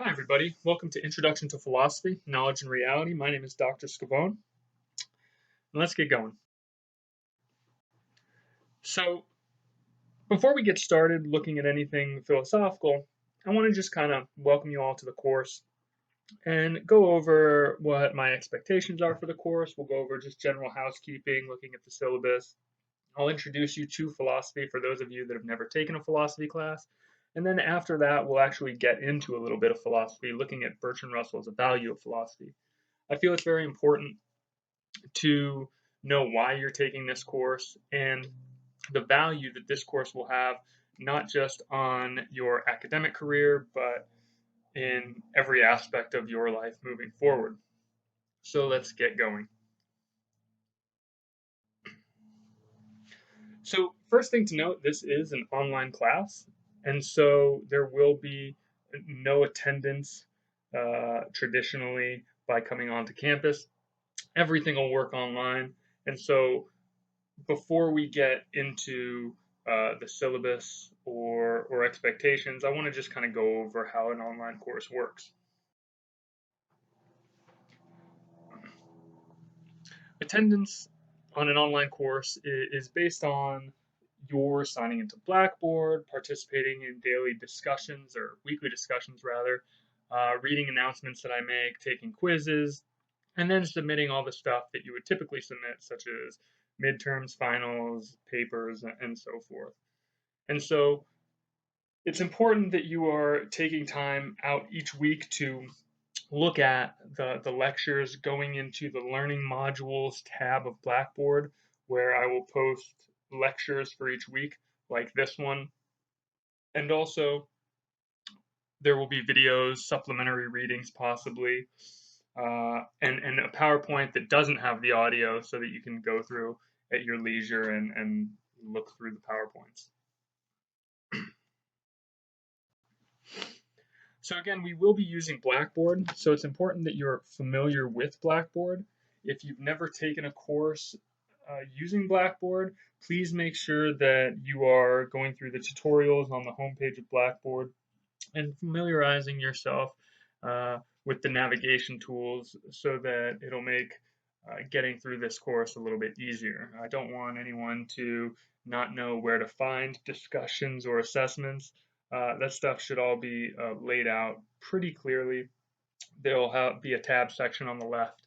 Hi, everybody. Welcome to Introduction to Philosophy, Knowledge and Reality. My name is Dr. Scavone, and let's get going. So, before we get started looking at anything philosophical, I want to just kind of welcome you all to the course and go over what my expectations are for the course. We'll go over just general housekeeping, looking at the syllabus. I'll introduce you to philosophy for those of you that have never taken a philosophy class. And then after that, we'll actually get into a little bit of philosophy, looking at Bertrand Russell's A Value of Philosophy. I feel it's very important to know why you're taking this course and the value that this course will have, not just on your academic career, but in every aspect of your life moving forward. So let's get going. So, first thing to note, this is an online class, and so there will be no attendance traditionally by coming onto campus. Everything will work online, and so before we get into the syllabus or expectations, I want to just kind of go over how an online course works. Attendance on an online course is based on your signing into Blackboard, participating in daily discussions or weekly discussions rather, reading announcements that I make, taking quizzes, and then submitting all the stuff that you would typically submit, such as midterms, finals, papers, and so forth. And so it's important that you are taking time out each week to look at the lectures, going into the learning modules tab of Blackboard, where I will post lectures for each week, like this one. And also, there will be videos, supplementary readings possibly, and a PowerPoint that doesn't have the audio so that you can go through at your leisure and look through the PowerPoints. So again, we will be using Blackboard, so it's important that you're familiar with Blackboard. If you've never taken a course using Blackboard, please make sure that you are going through the tutorials on the homepage of Blackboard and familiarizing yourself with the navigation tools so that it'll make getting through this course a little bit easier. I don't want anyone to not know where to find discussions or assessments. That stuff should all be laid out pretty clearly. There'll be a tab section on the left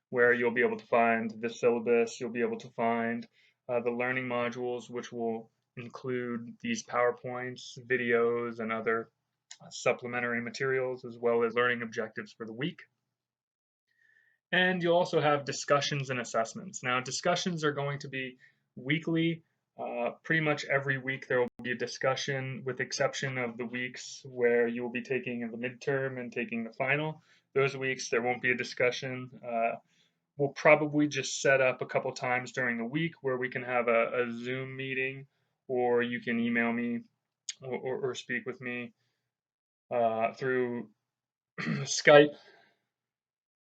where you'll be able to find the syllabus, you'll be able to find the learning modules, which will include these PowerPoints, videos, and other supplementary materials, as well as learning objectives for the week. And you'll also have discussions and assessments. Now, discussions are going to be weekly. Pretty much every week there will be a discussion, with exception of the weeks where you will be taking the midterm and taking the final. Those weeks there won't be a discussion. We'll probably just set up a couple times during the week where we can have a Zoom meeting, or you can email me or speak with me through Skype,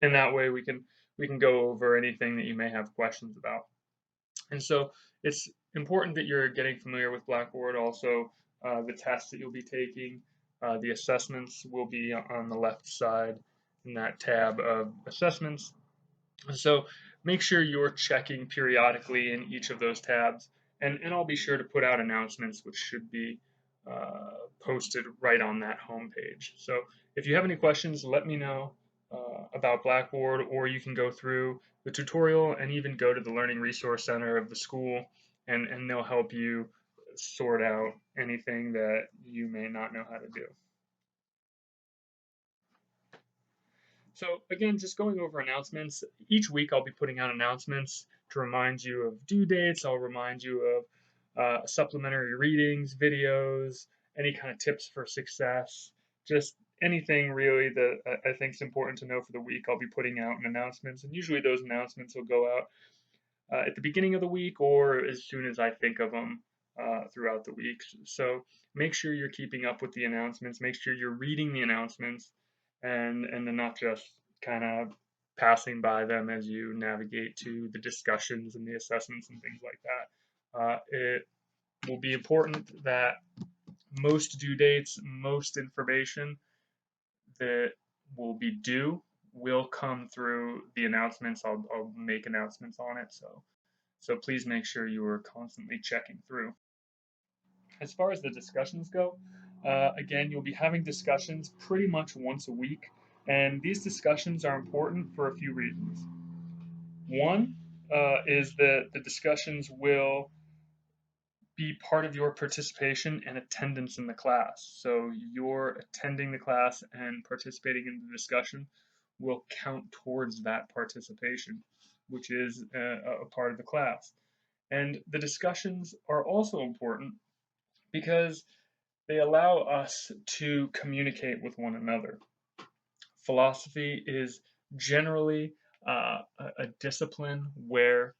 and that way we can go over anything that you may have questions about. And so it's important that you're getting familiar with Blackboard. Also, the tests that you'll be taking, the assessments will be on the left side in that tab of assessments. And so make sure you're checking periodically in each of those tabs, and I'll be sure to put out announcements which should be posted right on that homepage. So if you have any questions, let me know about Blackboard, or you can go through the tutorial and even go to the Learning Resource Center of the school, and they'll help you sort out anything that you may not know how to do. So again, just going over announcements. Each week I'll be putting out announcements to remind you of due dates. I'll remind you of supplementary readings, videos, any kind of tips for success, just anything really that I think is important to know for the week. I'll be putting out in announcements, and usually those announcements will go out at the beginning of the week or as soon as I think of them throughout the week. So make sure you're keeping up with the announcements. Make sure you're reading the announcements and then not just kind of passing by them as you navigate to the discussions and the assessments and things like that. It will be important that most due dates, most information that will be due will come through the announcements. I'll make announcements on it, so please make sure you are constantly checking through. As far as the discussions go, again, you'll be having discussions pretty much once a week, and these discussions are important for a few reasons. One is that the discussions will be part of your participation and attendance in the class. So your attending the class and participating in the discussion will count towards that participation, which is a part of the class. And the discussions are also important because they allow us to communicate with one another. Philosophy is generally a discipline where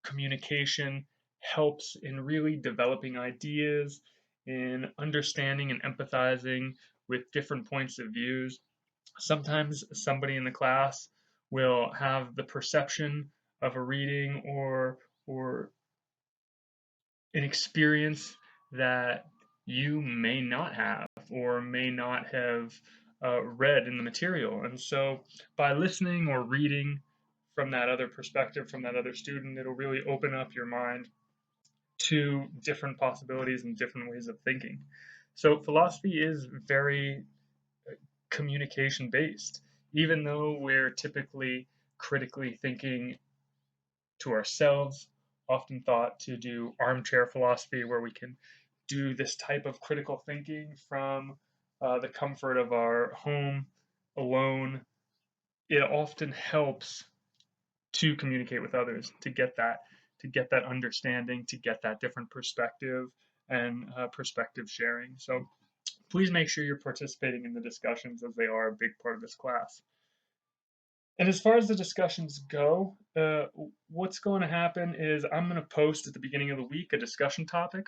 communication helps in really developing ideas, in understanding and empathizing with different points of views. Sometimes somebody in the class will have the perception of a reading or an experience that you may not have or may not have read in the material. And so by listening or reading from that other perspective, from that other student, it'll really open up your mind to different possibilities and different ways of thinking. So philosophy is very communication based, even though we're typically critically thinking to ourselves, often thought to do armchair philosophy, where we can do this type of critical thinking from the comfort of our home alone. It often helps to communicate with others, to get that understanding, to get that different perspective and perspective sharing. So please make sure you're participating in the discussions, as they are a big part of this class. And as far as the discussions go, what's going to happen is I'm going to post at the beginning of the week a discussion topic,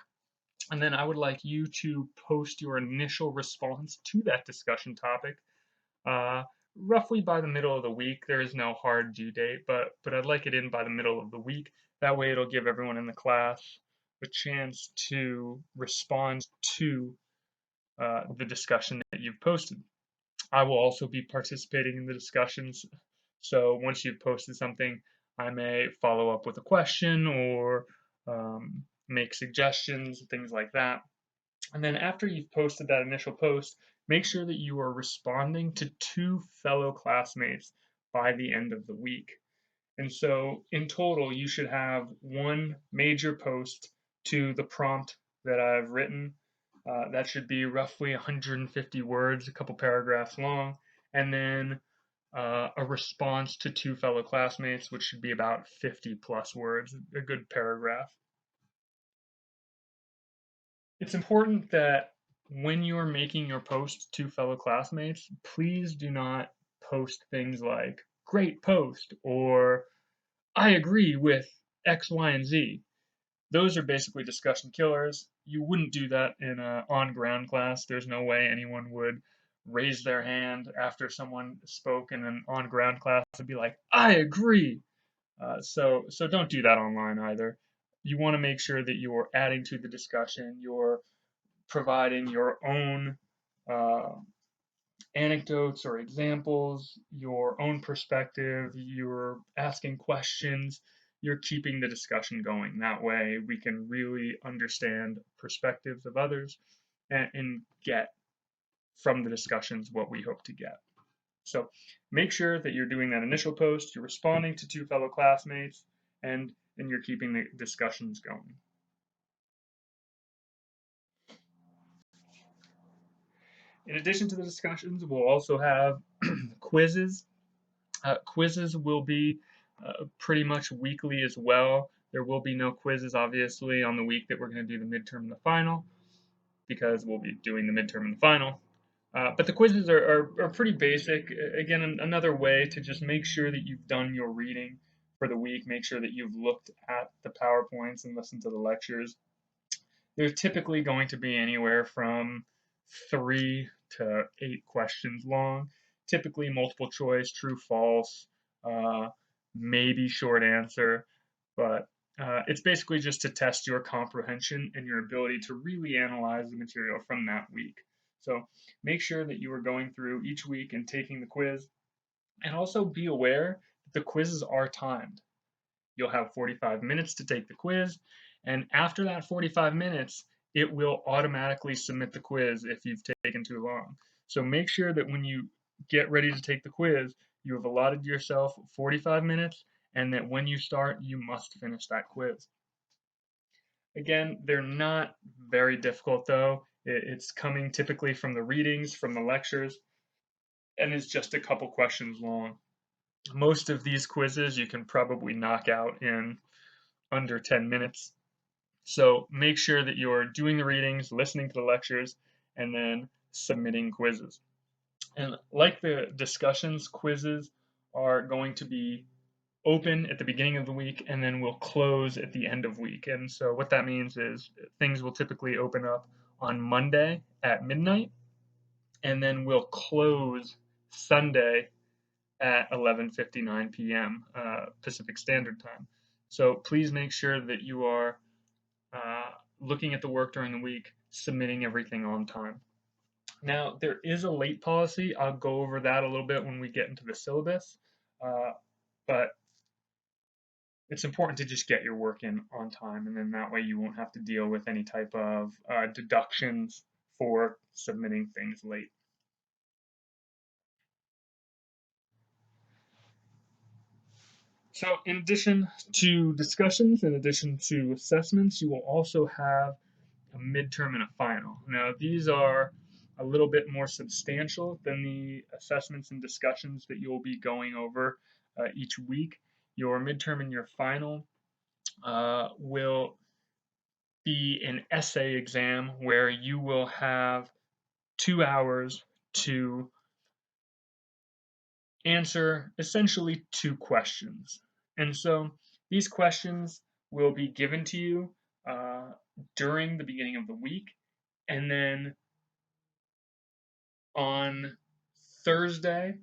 and then I would like you to post your initial response to that discussion topic uh, roughly by the middle of the week. There is no hard due date, but I'd like it in by the middle of the week. That way it'll give everyone in the class a chance to respond to the discussion that you've posted. I will also be participating in the discussions. So once you've posted something, I may follow up with a question or make suggestions, things like that. And then after you've posted that initial post, make sure that you are responding to 2 fellow classmates by the end of the week. And so in total, you should have 1 major post to the prompt that I've written. That should be roughly 150 words, a couple paragraphs long, and then a response to 2 fellow classmates, which should be about 50 plus words, a good paragraph. It's important that when you're making your post to fellow classmates, please do not post things like great post or I agree with X, Y, and Z. Those are basically discussion killers. You wouldn't do that in an on-ground class. There's no way anyone would raise their hand after someone spoke in an on-ground class and be like, I agree. So don't do that online either. You want to make sure that you're adding to the discussion, you're providing your own uh, anecdotes or examples, your own perspective, you're asking questions, you're keeping the discussion going. That way, we can really understand perspectives of others and get from the discussions what we hope to get. So make sure that you're doing that initial post, you're responding to 2 fellow classmates, and you're keeping the discussions going. In addition to the discussions, we'll also have quizzes. Quizzes will be pretty much weekly as well. There will be no quizzes, obviously, on the week that we're going to do the midterm and the final, because we'll be doing the midterm and the final. But the quizzes are pretty basic. Again, another way to just make sure that you've done your reading for the week, make sure that you've looked at the PowerPoints and listened to the lectures. They're typically going to be anywhere from 3 to 8 questions long, typically multiple choice, true, false, uh, maybe short answer, but it's basically just to test your comprehension and your ability to really analyze the material from that week. So make sure that you are going through each week and taking the quiz, and also be aware that the quizzes are timed. You'll have 45 minutes to take the quiz, and after that 45 minutes, it will automatically submit the quiz if you've taken too long. So make sure that when you get ready to take the quiz, you have allotted yourself 45 minutes, and that when you start, you must finish that quiz. Again, they're not very difficult though. It's coming typically from the readings, from the lectures, and is just a couple questions long. Most of these quizzes you can probably knock out in under 10 minutes. So make sure that you're doing the readings, listening to the lectures, and then submitting quizzes. And like the discussions, quizzes are going to be open at the beginning of the week and then will close at the end of week. And so what that means is things will typically open up on Monday at midnight, and then will close Sunday at 11:59 p.m. Pacific Standard Time. So please make sure that you are uh, looking at the work during the week, submitting everything on time. Now, there is a late policy. I'll go over that a little bit when we get into the syllabus, but it's important to just get your work in on time, and then that way you won't have to deal with any type of deductions for submitting things late. So in addition to discussions, in addition to assessments, you will also have a midterm and a final. Now, these are a little bit more substantial than the assessments and discussions that you'll be going over each week. Your midterm and your final will be an essay exam where you will have 2 hours to answer essentially two questions. And so these questions will be given to you uh, during the beginning of the week. And then on Thursday,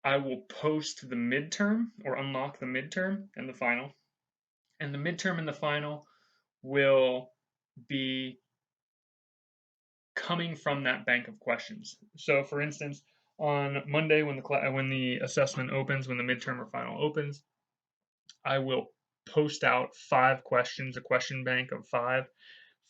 I will post the midterm or unlock the midterm and the final. And the midterm and the final will be coming from that bank of questions. So, for instance, on Monday when the assessment opens, when the midterm or final opens, I will post out 5 questions, a question bank of 5.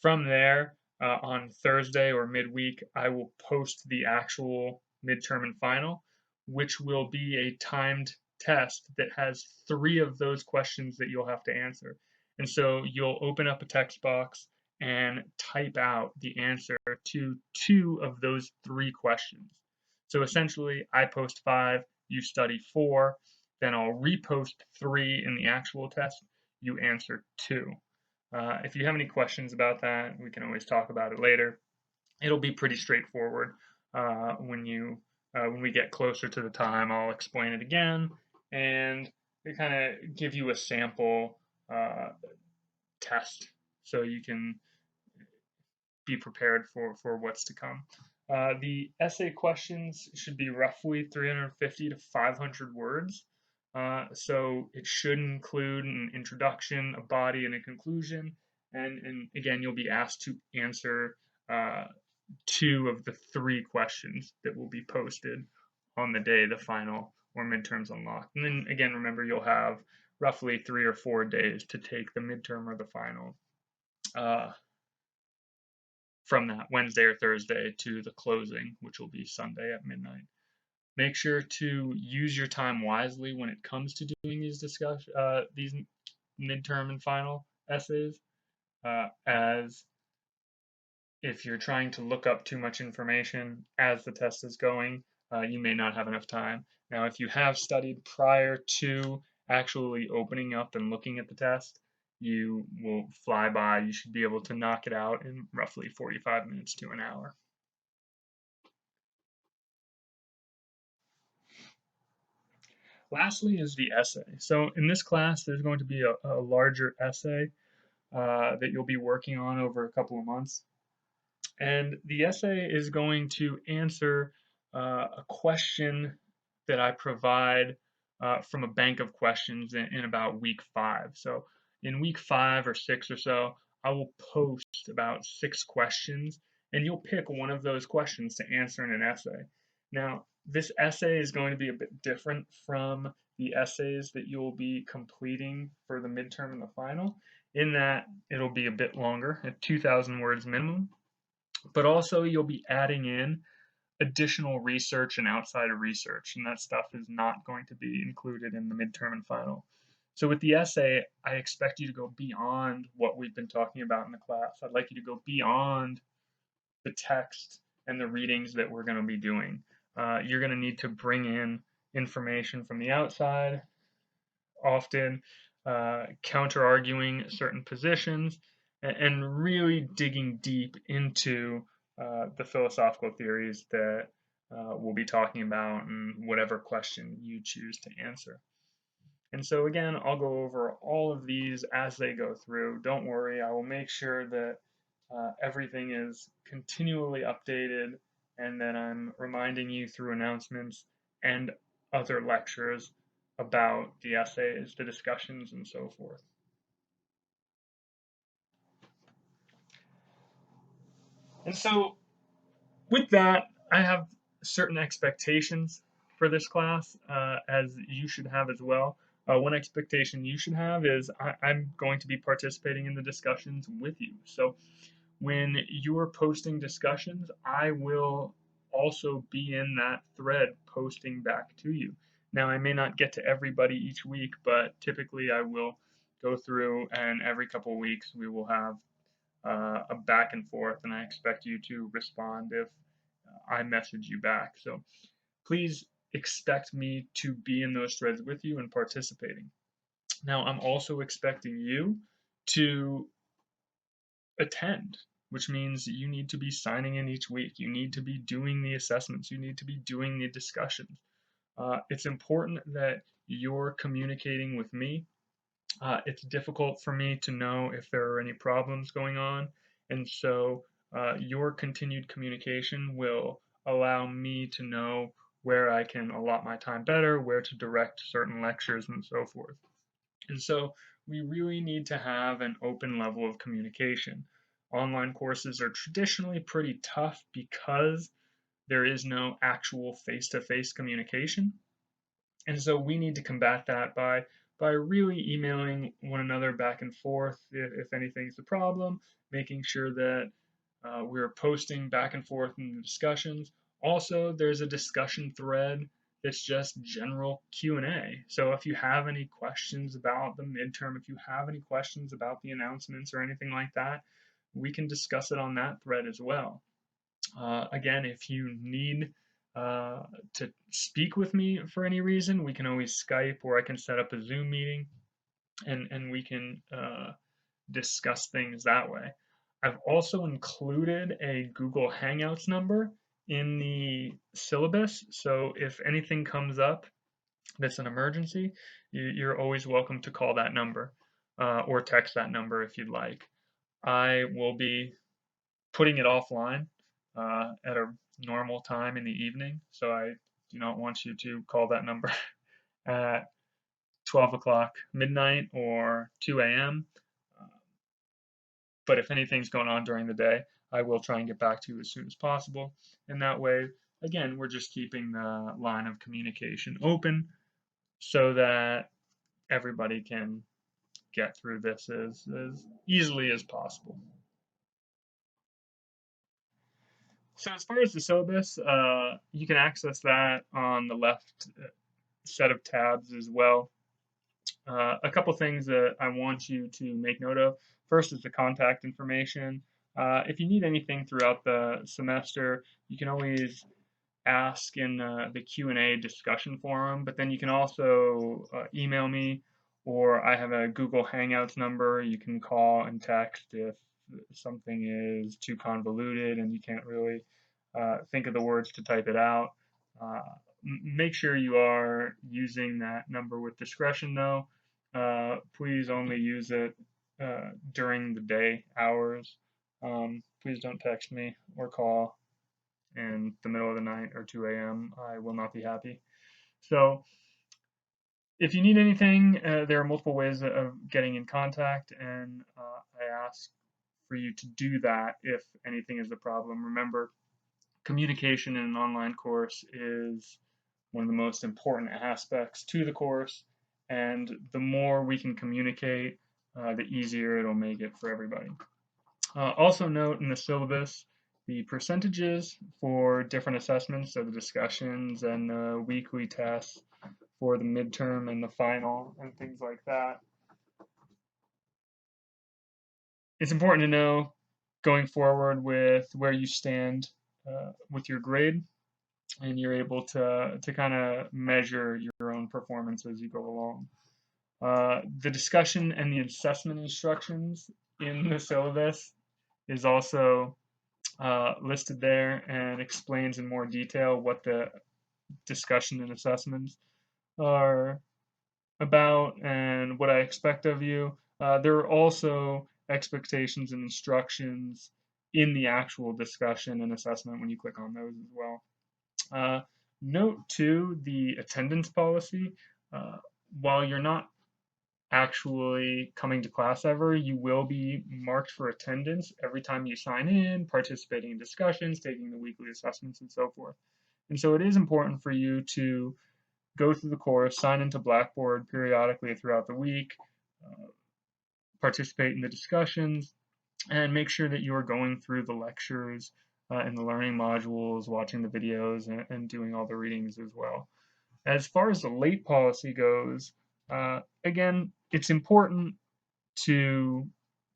From there, on Thursday or midweek, I will post the actual midterm and final, which will be a timed test that has 3 of those questions that you'll have to answer. And so you'll open up a text box and type out the answer to 2 of those 3 questions. So essentially, I post 5, you study 4, then I'll repost 3 in the actual test, you answer 2. If you have any questions about that, we can always talk about it later. It'll be pretty straightforward. When we get closer to the time, I'll explain it again and kind of give you a sample test so you can be prepared for what's to come. The essay questions should be roughly 350 to 500 words. So it should include an introduction, a body, and a conclusion. And again, you'll be asked to answer uh, 2 of the 3 questions that will be posted on the day the final or midterms unlocked. And then again, remember you'll have roughly 3 or 4 days to take the midterm or the final from that Wednesday or Thursday to the closing, which will be Sunday at midnight. Make sure to use your time wisely when it comes to doing these midterm and final essays, as if you're trying to look up too much information as the test is going, you may not have enough time. Now, if you have studied prior to actually opening up and looking at the test, you will fly by. You should be able to knock it out in roughly 45 minutes to an hour. Lastly is the essay. So in this class, there's going to be a larger essay that you'll be working on over a couple of months. And the essay is going to answer a question that I provide from a bank of questions in about week 5. So in week 5 or 6 or so, I will post about 6 questions, and you'll pick one of those questions to answer in an essay. Now, this essay is going to be a bit different from the essays that you'll be completing for the midterm and the final, in that it'll be a bit longer, at 2,000 words minimum, but also you'll be adding in additional research and outside of research, and that stuff is not going to be included in the midterm and final. So with the essay, I expect you to go beyond what we've been talking about in the class. I'd like you to go beyond the text and the readings that we're going to be doing. You're going to need to bring in information from the outside, often counter arguing certain positions, and really digging deep into the philosophical theories that we'll be talking about and whatever question you choose to answer. And so again, I'll go over all of these as they go through. Don't worry, I will make sure that everything is continually updated and that I'm reminding you through announcements and other lectures about the essays, the discussions, and so forth. And so with that, I have certain expectations for this class, as you should have as well. One expectation you should have is I'm going to be participating in the discussions with you. So when you're posting discussions, I will also be in that thread posting back to you. Now, I may not get to everybody each week, but typically I will go through, and every couple of weeks we will have a back and forth, and I expect you to respond if I message you back. So please expect me to be in those threads with you and participating. Now, I'm also expecting you to attend, which means you need to be signing in each week. You need to be doing the assessments. You need to be doing the discussions. It's important that you're communicating with me. It's difficult for me to know if there are any problems going on, and so your continued communication will allow me to know where I can allot my time better, where to direct certain lectures, and so forth. And so we really need to have an open level of communication. Online courses are traditionally pretty tough because there is no actual face-to-face communication. And so we need to combat that by really emailing one another back and forth if anything's a problem, making sure that we're posting back and forth in the discussions. Also, there's a discussion thread that's just general Q&A. So if you have any questions about the midterm, if you have any questions about the announcements or anything like that, we can discuss it on that thread as well. Again, if you need to speak with me for any reason, we can always Skype, or I can set up a Zoom meeting, and we can discuss things that way. I've also included a Google Hangouts number in the syllabus, so if anything comes up that's an emergency, you're always welcome to call that number or text that number if you'd like. I will be putting it offline at a normal time in the evening, so I do not want you to call that number at 12 o'clock midnight or 2 a.m. But if anything's going on during the day, I will try and get back to you as soon as possible. And that way, again, we're just keeping the line of communication open so that everybody can get through this as easily as possible. So as far as the syllabus, you can access that on the left set of tabs as well. A couple things that I want you to make note of. First is the contact information. If you need anything throughout the semester, you can always ask in the Q&A discussion forum, but then you can also email me, or I have a Google Hangouts number you can call and text if something is too convoluted and you can't really think of the words to type it out. Make sure you are using that number with discretion though. Please only use it during the day hours. Please don't text me or call in the middle of the night or 2 a.m. I will not be happy. So if you need anything, there are multiple ways of getting in contact, and I ask for you to do that if anything is a problem. Remember, communication in an online course is one of the most important aspects to the course, and the more we can communicate, the easier it'll make it for everybody. Also note in the syllabus the percentages for different assessments, so the discussions and the weekly tests for the midterm and the final and things like that. It's important to know going forward with where you stand with your grade, and you're able to kind of measure your own performance as you go along. The discussion and the assessment instructions in the syllabus is also listed there and explains in more detail what the discussion and assessments are about and what I expect of you. There are also expectations and instructions in the actual discussion and assessment when you click on those as well. Note too the attendance policy. While you're not actually coming to class ever, you will be marked for attendance every time you sign in, participating in discussions, taking the weekly assessments, and so forth. And so it is important for you to go through the course, sign into Blackboard periodically throughout the week, participate in the discussions, and make sure that you are going through the lectures and the learning modules, watching the videos, and doing all the readings as well. As far as the late policy goes, again, it's important to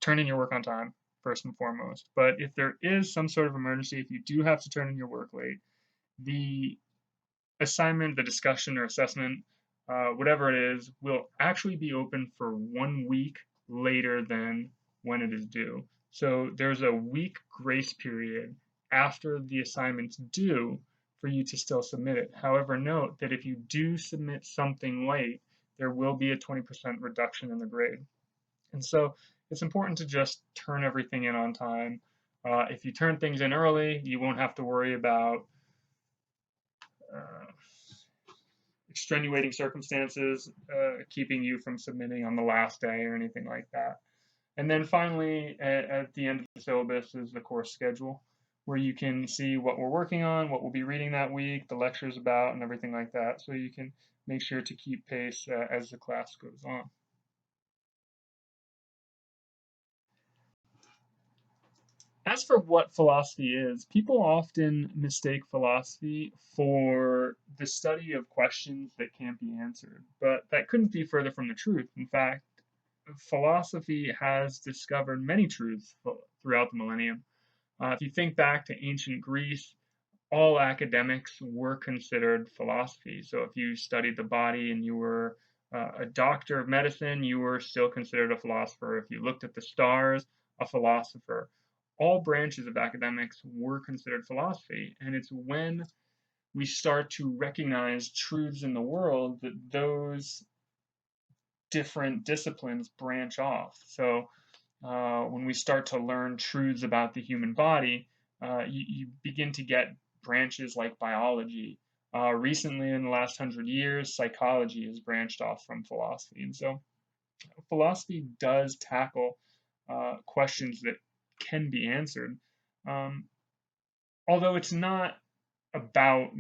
turn in your work on time, first and foremost. But if there is some sort of emergency, if you do have to turn in your work late, the assignment, the discussion or assessment, whatever it is, will actually be open for 1 week later than when it is due. So there's a week grace period after the assignment's due for you to still submit it. However, note that if you do submit something late, there will be a 20% reduction in the grade. And so it's important to just turn everything in on time. If you turn things in early, you won't have to worry about extenuating circumstances keeping you from submitting on the last day or anything like that. And then finally, at the end of the syllabus is the course schedule, where you can see what we're working on, what we'll be reading that week, the lectures about, and everything like that, so you can make sure to keep pace as the class goes on. As for what philosophy is, people often mistake philosophy for the study of questions that can't be answered, but that couldn't be further from the truth. In fact, philosophy has discovered many truths throughout the millennium. If you think back to ancient Greece, all academics were considered philosophy. So if you studied the body and you were a doctor of medicine, you were still considered a philosopher. If you looked at the stars, a philosopher. All branches of academics were considered philosophy. And it's when we start to recognize truths in the world that those different disciplines branch off. So when we start to learn truths about the human body, you begin to get branches like biology. Recently, in the last 100 years, psychology has branched off from philosophy. And so philosophy does tackle questions that can be answered. Although it's not about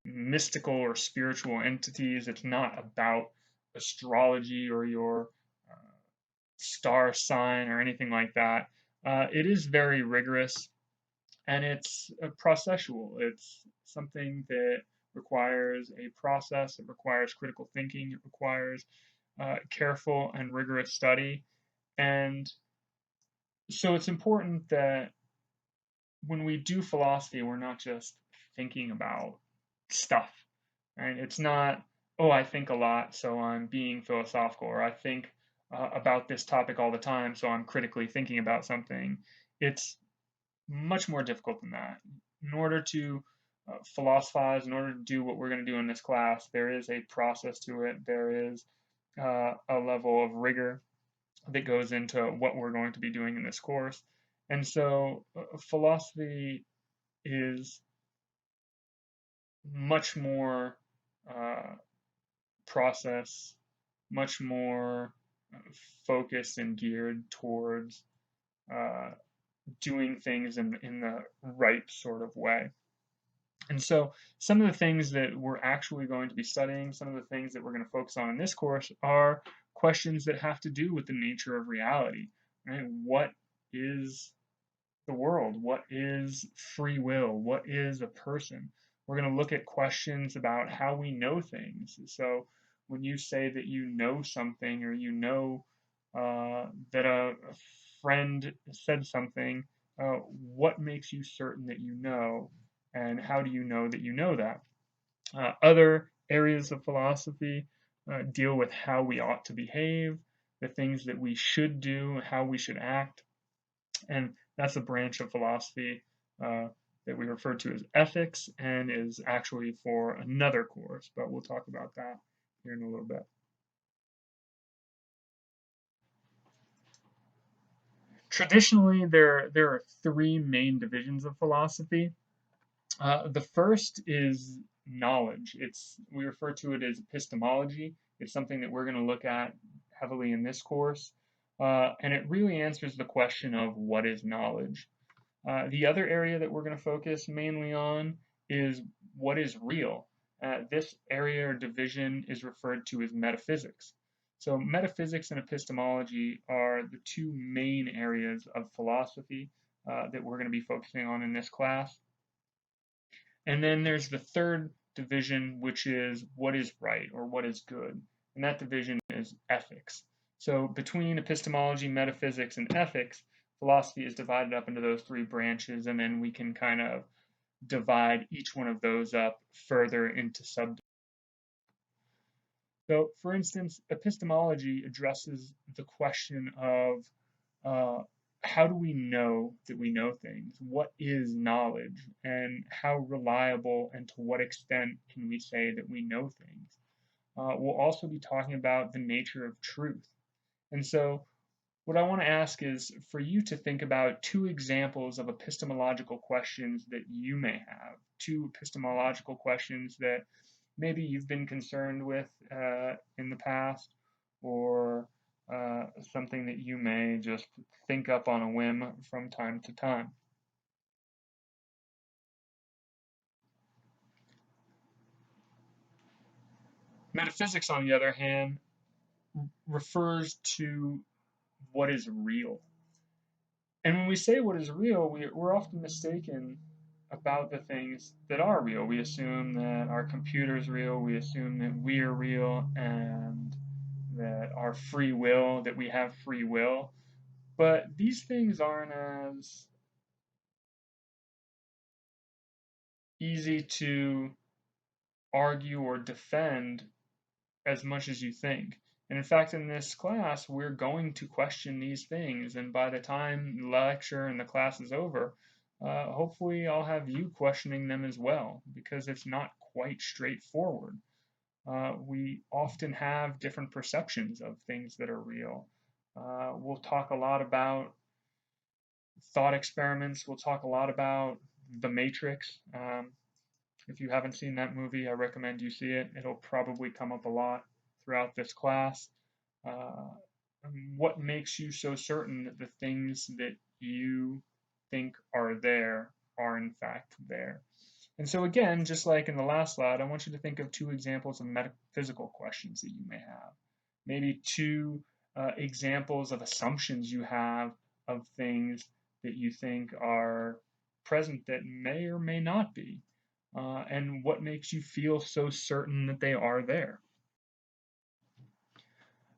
mystical or spiritual entities, it's not about astrology or your star sign or anything like that. It is very rigorous and it's processual. It's something that requires a process, it requires critical thinking, it requires careful and rigorous study. And so it's important that when we do philosophy, we're not just thinking about stuff, right? It's not, oh, I think a lot, so I'm being philosophical, or I think about this topic all the time, so I'm critically thinking about something. It's much more difficult than that. In order to philosophize, in order to do what we're going to do in this class, there is a process to it. There is a level of rigor that goes into what we're going to be doing in this course. And so philosophy is much more process, much more focused and geared towards doing things in the right sort of way. And so some of the things that we're actually going to be studying, some of the things that we're going to focus on in this course are questions that have to do with the nature of reality, right? What is the world? What is free will? What is a person? We're going to look at questions about how we know things. So when you say that you know something, or you know that a friend said something, what makes you certain that you know, and how do you know that you know that? Other areas of philosophy deal with how we ought to behave, the things that we should do, how we should act, and that's a branch of philosophy that we refer to as ethics, and is actually for another course, but we'll talk about that here in a little bit. Traditionally, there are three main divisions of philosophy. The first is knowledge. We refer to it as epistemology. It's something that we're going to look at heavily in this course, and it really answers the question of what is knowledge. The other area that we're going to focus mainly on is what is real. This area or division is referred to as metaphysics. So metaphysics and epistemology are the two main areas of philosophy that we're going to be focusing on in this class. And then there's the third division, which is what is right or what is good. And that division is ethics. So between epistemology, metaphysics, and ethics, philosophy is divided up into those three branches, and then we can kind of divide each one of those up further into sub. So, for instance, epistemology addresses the question of uh, how do we know that we know things? What is knowledge? And how reliable and to what extent can we say that we know things? We'll also be talking about the nature of truth. And so, what I want to ask is for you to think about two examples of epistemological questions that you may have, two epistemological questions that maybe you've been concerned with in the past, or something that you may just think up on a whim from time to time. Metaphysics, on the other hand, refers to what is real. And when we say what is real, we're often mistaken about the things that are real. We assume that our computer is real, we assume that we are real, and that our free will, that we have free will. But these things aren't as easy to argue or defend as much as you think. And in fact, in this class, we're going to question these things. And by the time the lecture and the class is over, hopefully I'll have you questioning them as well, because it's not quite straightforward. We often have different perceptions of things that are real. We'll talk a lot about thought experiments. We'll talk a lot about The Matrix. If you haven't seen that movie, I recommend you see it. It'll probably come up a lot throughout this class. Uh, what makes you so certain that the things that you think are there are in fact there? And so again, just like in the last slide, I want you to think of two examples of metaphysical questions that you may have. Maybe two examples of assumptions you have of things that you think are present that may or may not be. And what makes you feel so certain that they are there?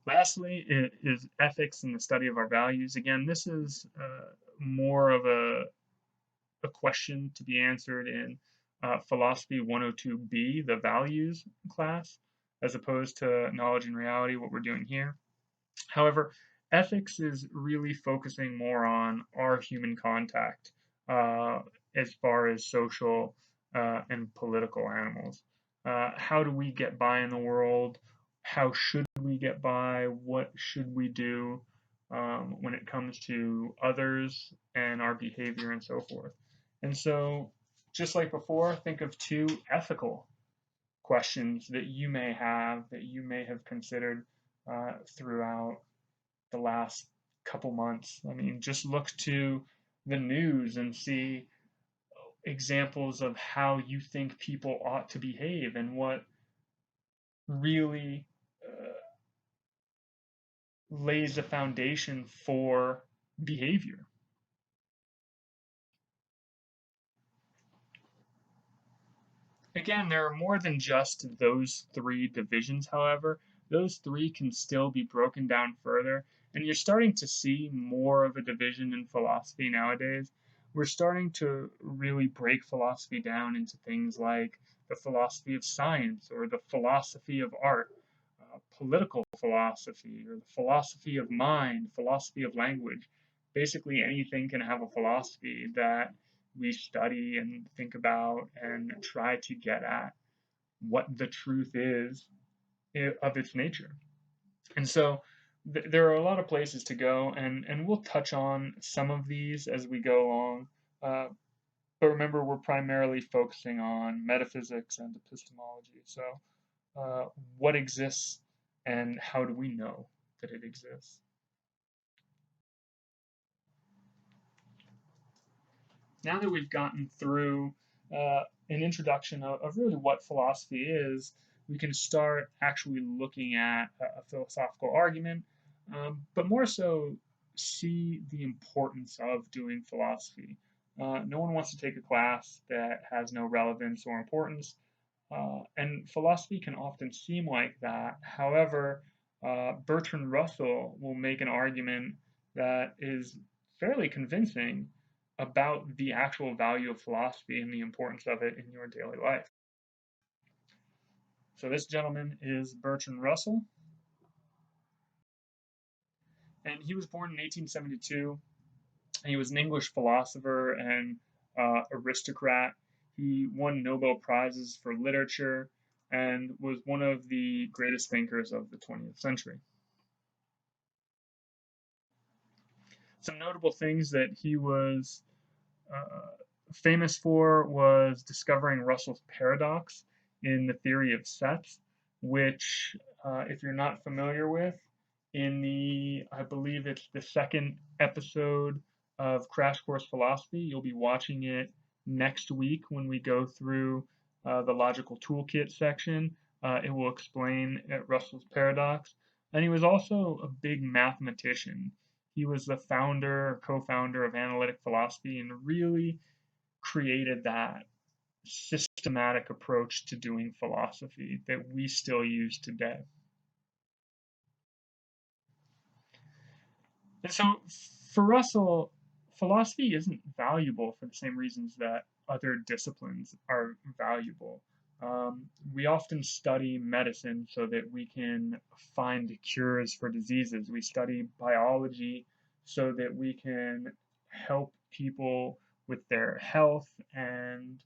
Lastly, is ethics and the study of our values. Again, this is more of a question to be answered in Philosophy 102B, the values class, as opposed to knowledge and reality, what we're doing here. However, ethics is really focusing more on our human contact as far as social and political animals. How do we get by in the world? How should we get by? What should we do when it comes to others and our behavior and so forth? And so, just like before, think of two ethical questions that you may have considered throughout the last couple months. I mean, just look to the news and see examples of how you think people ought to behave and what really lays a foundation for behavior. Again, there are more than just those three divisions, however. Those three can still be broken down further, and you're starting to see more of a division in philosophy nowadays. We're starting to really break philosophy down into things like the philosophy of science or the philosophy of art, political philosophy or the philosophy of mind, philosophy of language. Basically, anything can have a philosophy that we study and think about and try to get at what the truth is of its nature. And so there are a lot of places to go, and we'll touch on some of these as we go along. Uh, but remember, we're primarily focusing on metaphysics and epistemology. So, uh, what exists and how do we know that it exists? Now that we've gotten through an introduction of really what philosophy is, we can start actually looking at a philosophical argument, but more so see the importance of doing philosophy. No one wants to take a class that has no relevance or importance, and philosophy can often seem like that. However, Bertrand Russell will make an argument that is fairly convincing about the actual value of philosophy and the importance of it in your daily life. So, this gentleman is Bertrand Russell, and he was born in 1872. He was an English philosopher and aristocrat. He won Nobel Prizes for literature and was one of the greatest thinkers of the 20th century. Some notable things that he was uh, famous for was discovering Russell's paradox in the theory of sets, which, if you're not familiar with, I believe it's the second episode of Crash Course Philosophy. You'll be watching it next week when we go through the logical toolkit section. It will explain Russell's paradox. And he was also a big mathematician. He was the founder, co-founder of analytic philosophy, and really created that systematic approach to doing philosophy that we still use today. And so for Russell, philosophy isn't valuable for the same reasons that other disciplines are valuable. We often study medicine so that we can find cures for diseases. We study biology so that we can help people with their health and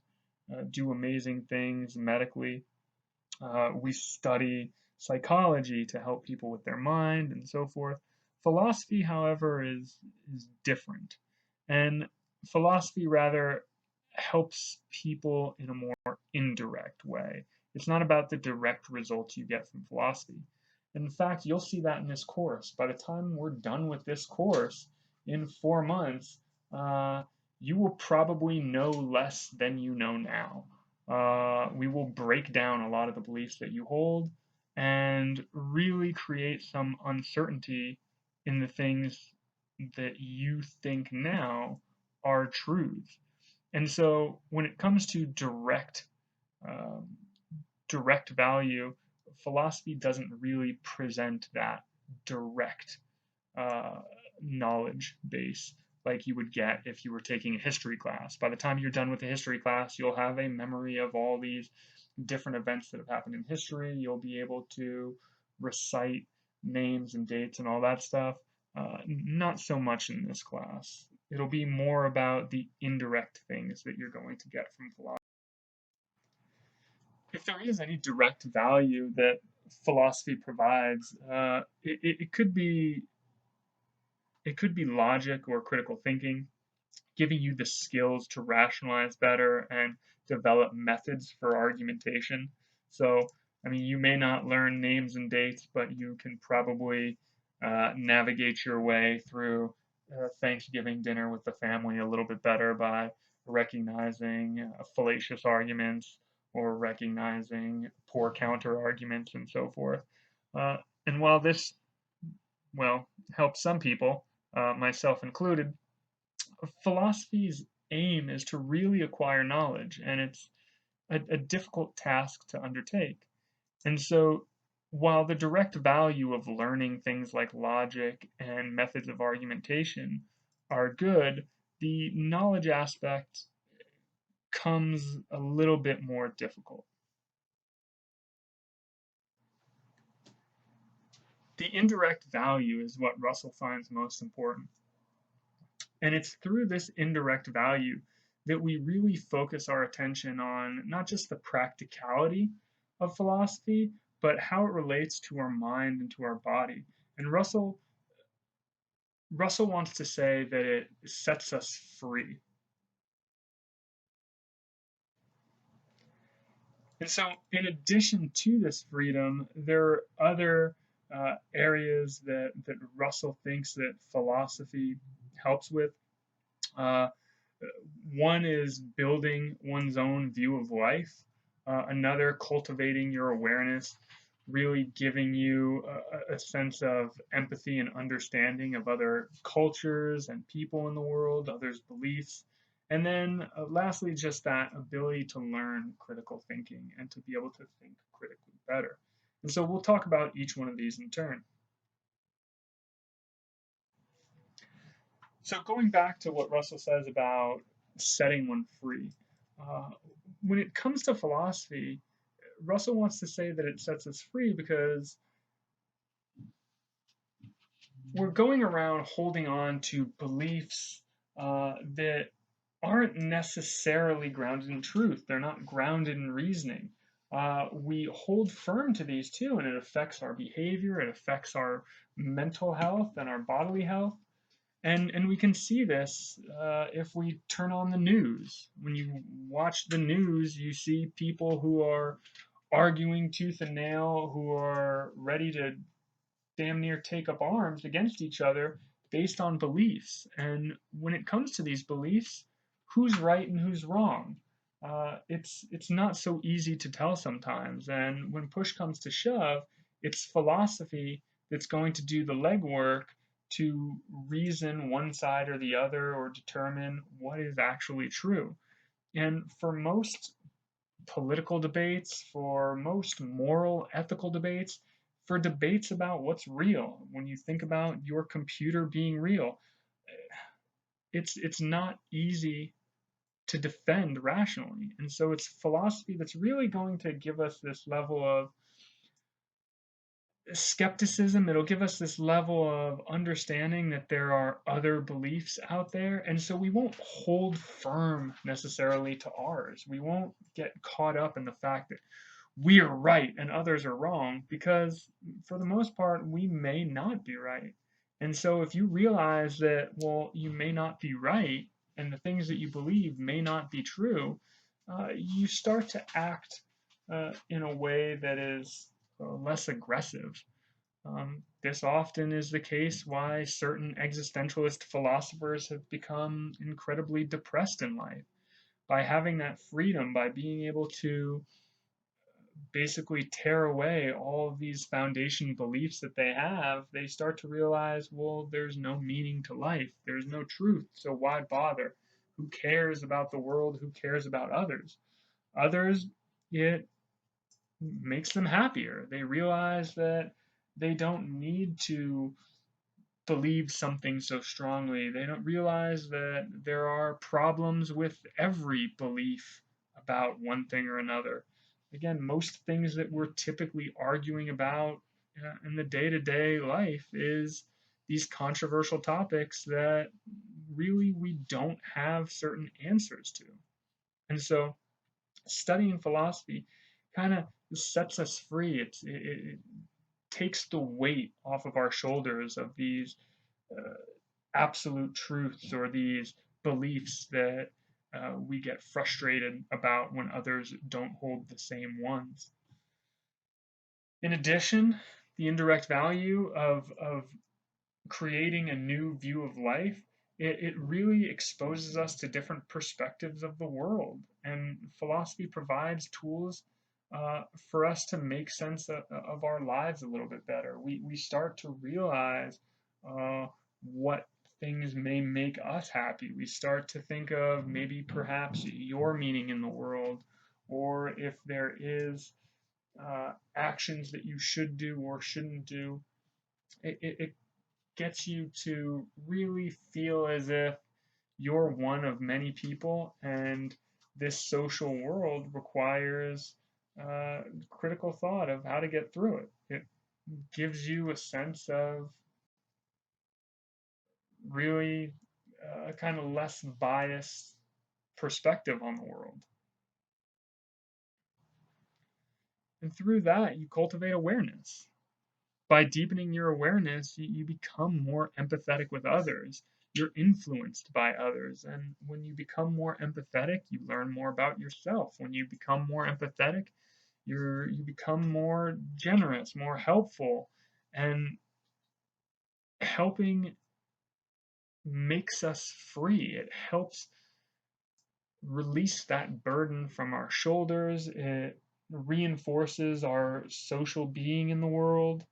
do amazing things medically. We study psychology to help people with their mind and so forth. Philosophy, however, is different. And philosophy rather helps people in a more indirect way. It's not about the direct results you get from philosophy. In fact, you'll see that in this course. By the time we're done with this course in 4 months, uh, you will probably know less than you know now. We will break down a lot of the beliefs that you hold and really create some uncertainty in the things that you think now are truths. And so when it comes to um, direct value, philosophy doesn't really present that direct uh, knowledge base like you would get if you were taking a history class. By the time you're done with a history class, you'll have a memory of all these different events that have happened in history. You'll be able to recite names and dates and all that stuff. Not so much in this class. It'll be more about the indirect things that you're going to get from philosophy. If there is any direct value that philosophy provides, it could be logic or critical thinking, giving you the skills to rationalize better and develop methods for argumentation. So, I mean, you may not learn names and dates, but you can probably navigate your way through Thanksgiving dinner with the family a little bit better by recognizing fallacious arguments or recognizing poor counter arguments and so forth. Uh, and while this, well, helps some people, myself included, philosophy's aim is to really acquire knowledge, and it's a difficult task to undertake. And so, while the direct value of learning things like logic and methods of argumentation are good, the knowledge aspect comes a little bit more difficult. The indirect value is what Russell finds most important. And it's through this indirect value that we really focus our attention on not just the practicality of philosophy, but how it relates to our mind and to our body. And Russell wants to say that it sets us free. And so, in addition to this freedom, there are other areas that Russell thinks that philosophy helps with. Uh, One is building one's own view of life, another, cultivating your awareness, really giving you a sense of empathy and understanding of other cultures and people in the world, others' beliefs. And then, lastly, just that ability to learn critical thinking and to be able to think critically better. And so we'll talk about each one of these in turn. So going back to what Russell says about setting one free, uh, when it comes to philosophy, Russell wants to say that it sets us free because we're going around holding on to beliefs that aren't necessarily grounded in truth. They're not grounded in reasoning. We hold firm to these too, and it affects our behavior, it affects our mental health and our bodily health. And we can see this if we turn on the news. When you watch the news, you see people who are arguing tooth and nail, who are ready to damn near take up arms against each other based on beliefs. And when it comes to these beliefs, who's right and who's wrong? It's not so easy to tell sometimes. And when push comes to shove, it's philosophy that's going to do the legwork to reason one side or the other or determine what is actually true. And for most political debates, for most moral, ethical debates, for debates about what's real. When you think about your computer being real, it's not easy to defend rationally. And so it's philosophy that's really going to give us this level of skepticism. It'll give us this level of understanding that there are other beliefs out there. And so we won't hold firm necessarily to ours. We won't get caught up in the fact that we're right and others are wrong, because for the most part we may not be right. And so if you realize that, well, you may not be right and the things that you believe may not be true, you start to act in a way that is less aggressive. This often is the case why certain existentialist philosophers have become incredibly depressed in life. By having that freedom, by being able to basically tear away all of these foundation beliefs that they have, they start to realize, well, there's no meaning to life. There's no truth. So why bother? Who cares about the world? Who cares about others? Others, it makes them happier. They realize that they don't need to believe something so strongly. They don't realize that there are problems with every belief about one thing or another. Again, most things that we're typically arguing about in the day to day life is these controversial topics that really we don't have certain answers to. And so studying philosophy kind of sets us free. It takes the weight off of our shoulders of these uh, absolute truths or these beliefs that we get frustrated about when others don't hold the same ones. In addition, the indirect value of creating a new view of life, it really exposes us to different perspectives of the world. And philosophy provides tools for us to make sense of our lives a little bit better. We start to realize what things may make us happy. We start to think of maybe perhaps your meaning in the world, or if there is actions that you should do or shouldn't do. It gets you to really feel as if you're one of many people, and this social world requires critical thought of how to get through it. It gives you a sense of really a kind of less biased perspective on the world. And through that, you cultivate awareness. By deepening your awareness, you become more empathetic with others. You're influenced by others. And when you become more empathetic, you learn more about yourself. When you become more empathetic, you become more generous, more helpful. And helping makes us free. It helps release that burden from our shoulders. It reinforces our social being in the world.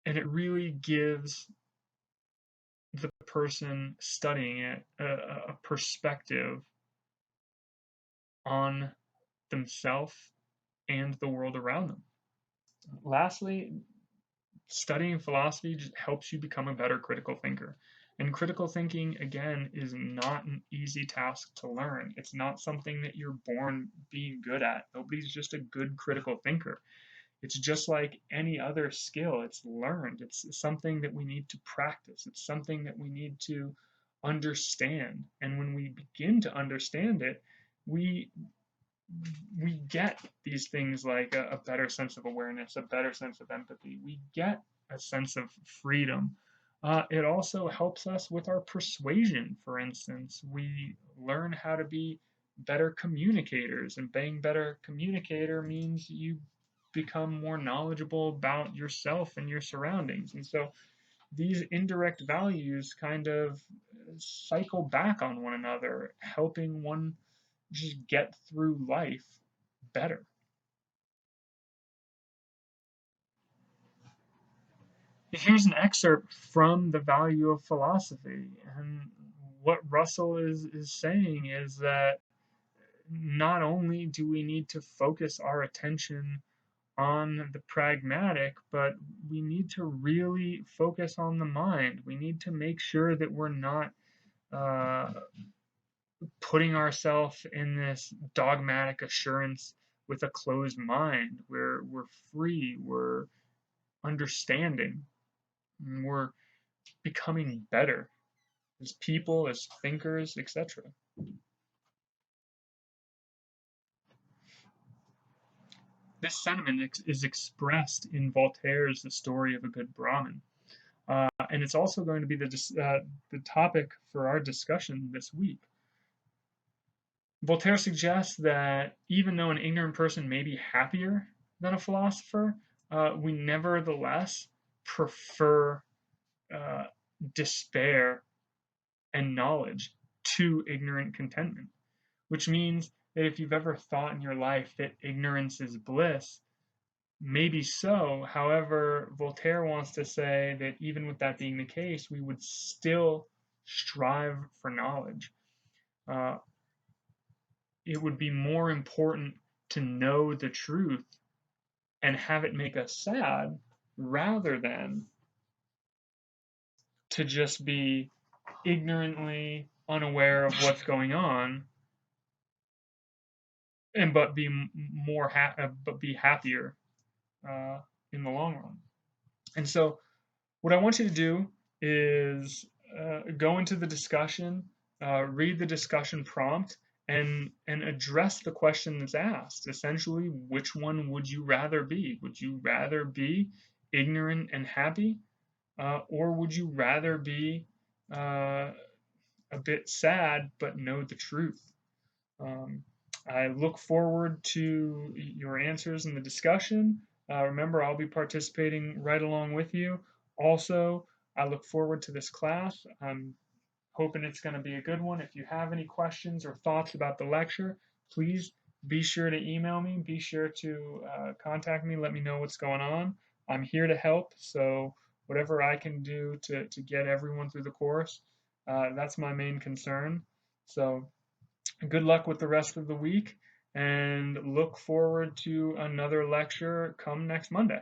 And it really gives the person studying it a perspective on themselves and the world around them. Lastly, studying philosophy just helps you become a better critical thinker. And critical thinking, again, is not an easy task to learn. It's not something that you're born being good at. Nobody's just a good critical thinker. It's just like any other skill. It's learned. It's something that we need to practice. It's something that we need to understand. And when we begin to understand it, we we get these things like a better sense of awareness, a better sense of empathy. We get a sense of freedom. It also helps us with our persuasion, for instance. We learn how to be better communicators, and being better communicator means you become more knowledgeable about yourself and your surroundings. And so these indirect values kind of cycle back on one another, helping one just get through life better. Here's an excerpt from The Value of Philosophy. And what Russell is saying is that not only do we need to focus our attention on the pragmatic, but we need to really focus on the mind. We need to make sure that we're not uh, putting ourselves in this dogmatic assurance with a closed mind. We're free, we're understanding, and we're becoming better as people, as thinkers, etc. This sentiment is expressed in Voltaire's The Story of a Good Brahmin. And it's also going to be the topic for our discussion this week. Voltaire suggests that even though an ignorant person may be happier than a philosopher, we nevertheless prefer uh, despair and knowledge to ignorant contentment, which means that if you've ever thought in your life that ignorance is bliss, maybe so. However, Voltaire wants to say that even with that being the case, we would still strive for knowledge. Uh, it would be more important to know the truth and have it make us sad rather than to just be ignorantly unaware of what's going on and but be but be happier uh, in the long run. And so what I want you to do is go into the discussion, read the discussion prompt, and address the question that's asked. Essentially, which one would you rather be? Would you rather be ignorant and happy, or would you rather be a bit sad but know the truth? Um, I look forward to your answers in the discussion. Remember, I'll be participating right along with you. Also, I look forward to this class. I'm hoping it's going to be a good one. If you have any questions or thoughts about the lecture, please be sure to email me. Be sure to contact me. Let me know what's going on. I'm here to help. So whatever I can do to get everyone through the course, that's my main concern. So good luck with the rest of the week and look forward to another lecture come next Monday.